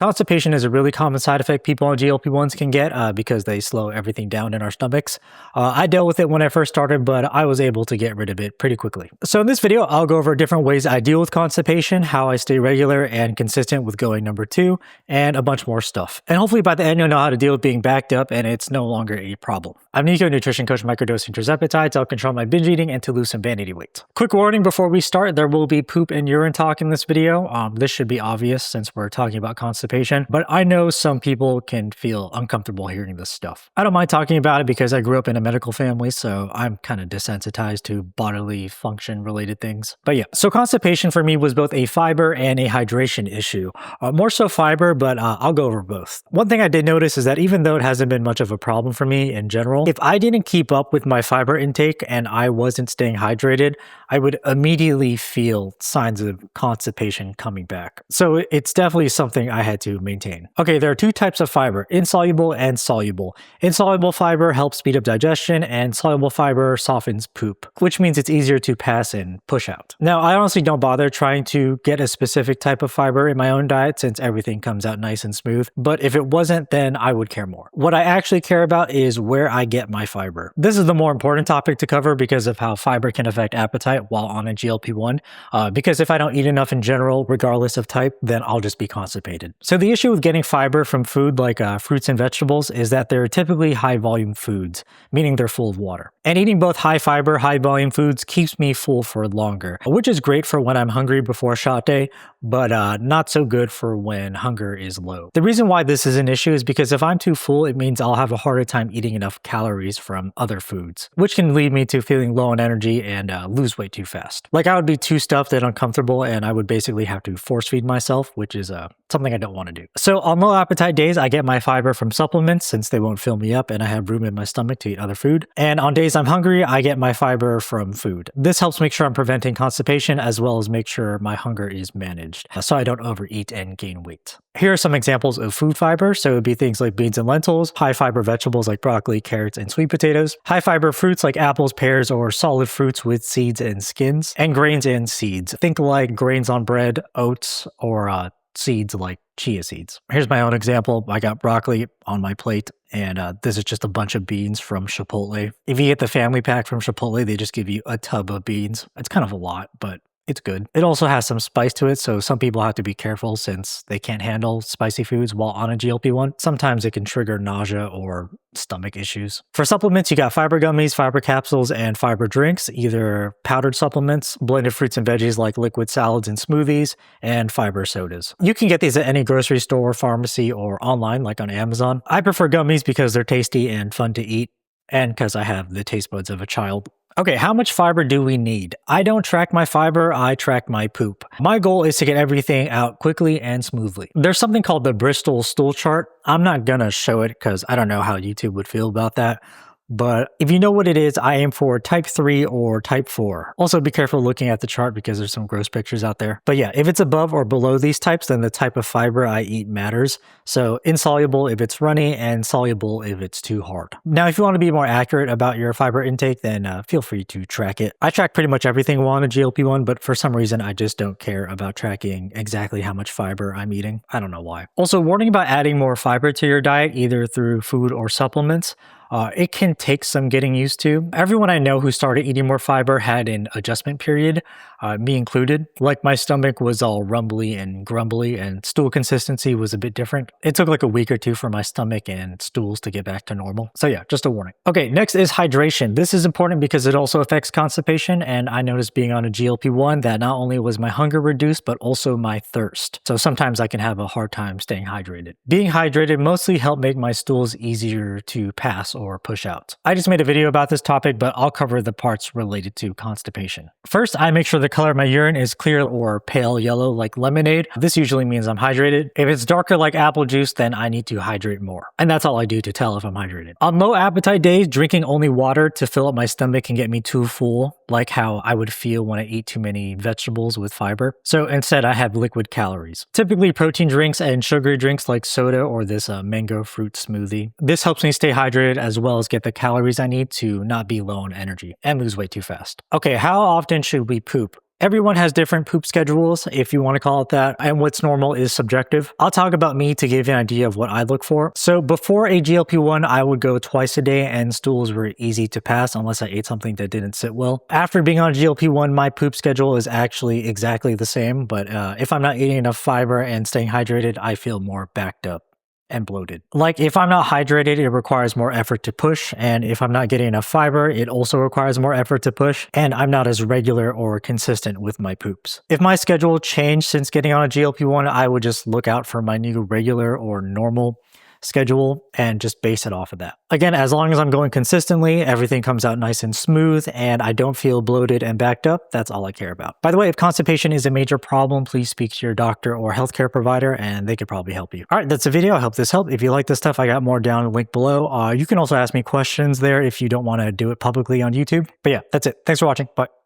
Constipation is a really common side effect people on GLP-1s can get because they slow everything down in our stomachs. I dealt with it when I first started, but I was able to get rid of it pretty quickly. So in this video, I'll go over different ways I deal with constipation, how I stay regular and consistent with going number 2, and a bunch more stuff. And hopefully by the end, you'll know how to deal with being backed up and it's no longer a problem. I'm Nico, nutrition coach microdosing tirzepatide to help control my binge eating and to lose some vanity weight. Quick warning before we start, there will be poop and urine talk in this video. This should be obvious since we're talking about constipation, but I know some people can feel uncomfortable hearing this stuff. I don't mind talking about it because I grew up in a medical family, so I'm kind of desensitized to bodily function related things. But yeah, so constipation for me was both a fiber and a hydration issue. More so fiber, but I'll go over both. One thing I did notice is that even though it hasn't been much of a problem for me in general, if I didn't keep up with my fiber intake and I wasn't staying hydrated, I would immediately feel signs of constipation coming back. So it's definitely something I had to maintain. Okay, there are 2 types of fiber, insoluble and soluble. Insoluble fiber helps speed up digestion and soluble fiber softens poop, which means it's easier to pass and push out. Now, I honestly don't bother trying to get a specific type of fiber in my own diet since everything comes out nice and smooth, but if it wasn't, then I would care more. What I actually care about is where I get my fiber. This is the more important topic to cover because of how fiber can affect appetite while on a GLP-1, because if I don't eat enough in general, regardless of type, then I'll just be constipated. So the issue with getting fiber from food like fruits and vegetables is that they're typically high volume foods, meaning they're full of water. And eating both high fiber, high volume foods keeps me full for longer, which is great for when I'm hungry before shot day, but not so good for when hunger is low. The reason why this is an issue is because if I'm too full, it means I'll have a harder time eating enough calories from other foods, which can lead me to feeling low on energy and lose weight too fast. Like I would be too stuffed and uncomfortable and I would basically have to force feed myself, which is something I don't want to do. So on low appetite days, I get my fiber from supplements since they won't fill me up and I have room in my stomach to eat other food. And on days I'm hungry, I get my fiber from food. This helps make sure I'm preventing constipation as well as make sure my hunger is managed so I don't overeat and gain weight. Here are some examples of food fiber. So it would be things like beans and lentils, high fiber vegetables like broccoli, carrots, and sweet potatoes, high fiber fruits like apples, pears, or solid fruits with seeds and skins, and grains and seeds. Think like grains on bread, oats, or seeds like chia seeds. Here's my own example. I got broccoli on my plate and this is just a bunch of beans from Chipotle. If you get the family pack from Chipotle, they just give you a tub of beans. It's kind of a lot, but it's good. It also has some spice to it, so some people have to be careful since they can't handle spicy foods while on a GLP-1. Sometimes it can trigger nausea or stomach issues. For supplements, you got fiber gummies, fiber capsules, and fiber drinks, either powdered supplements, blended fruits and veggies like liquid salads and smoothies, and fiber sodas. You can get these at any grocery store, pharmacy, or online like on Amazon. I prefer gummies because they're tasty and fun to eat, and because I have the taste buds of a child. Okay, how much fiber do we need? I don't track my fiber, I track my poop. My goal is to get everything out quickly and smoothly. There's something called the Bristol stool chart. I'm not gonna show it because I don't know how YouTube would feel about that. But if you know what it is, I aim for type 3 or type 4. Also be careful looking at the chart because there's some gross pictures out there. But yeah, if it's above or below these types, then the type of fiber I eat matters. So insoluble if it's runny and soluble if it's too hard. Now, if you want to be more accurate about your fiber intake, then feel free to track it. I track pretty much everything while on a GLP-1, but for some reason, I just don't care about tracking exactly how much fiber I'm eating. I don't know why. Also, warning about adding more fiber to your diet, either through food or supplements. It can take some getting used to. Everyone I know who started eating more fiber had an adjustment period, me included. Like my stomach was all rumbly and grumbly and stool consistency was a bit different. It took like a week or 2 for my stomach and stools to get back to normal. So yeah, just a warning. Okay, next is hydration. This is important because it also affects constipation, and I noticed being on a GLP-1 that not only was my hunger reduced, but also my thirst. So sometimes I can have a hard time staying hydrated. Being hydrated mostly helped make my stools easier to pass or push out. I just made a video about this topic, but I'll cover the parts related to constipation. First, I make sure the color of my urine is clear or pale yellow like lemonade. This usually means I'm hydrated. If it's darker like apple juice, then I need to hydrate more. And that's all I do to tell if I'm hydrated. On low appetite days, drinking only water to fill up my stomach can get me too full, like how I would feel when I eat too many vegetables with fiber. So instead, I have liquid calories. Typically protein drinks and sugary drinks like soda or this mango fruit smoothie. This helps me stay hydrated as well as get the calories I need to not be low on energy and lose weight too fast. Okay, how often should we poop? Everyone has different poop schedules, if you want to call it that, and what's normal is subjective. I'll talk about me to give you an idea of what I look for. So before a GLP-1, I would go twice a day and stools were easy to pass unless I ate something that didn't sit well. After being on GLP-1, my poop schedule is actually exactly the same, but if I'm not eating enough fiber and staying hydrated, I feel more backed up and bloated. Like if I'm not hydrated, it requires more effort to push, and if I'm not getting enough fiber, it also requires more effort to push, and I'm not as regular or consistent with my poops. If my schedule changed since getting on a GLP-1, I would just look out for my new regular or normal schedule and just base it off of that. Again, as long as I'm going consistently, everything comes out nice and smooth, and I don't feel bloated and backed up, that's all I care about. By the way, if constipation is a major problem, please speak to your doctor or healthcare provider and they could probably help you. All right, that's the video. I hope this helped. If you like this stuff, I got more down linked below. You can also ask me questions there if you don't want to do it publicly on YouTube. But yeah, that's it. Thanks for watching. Bye.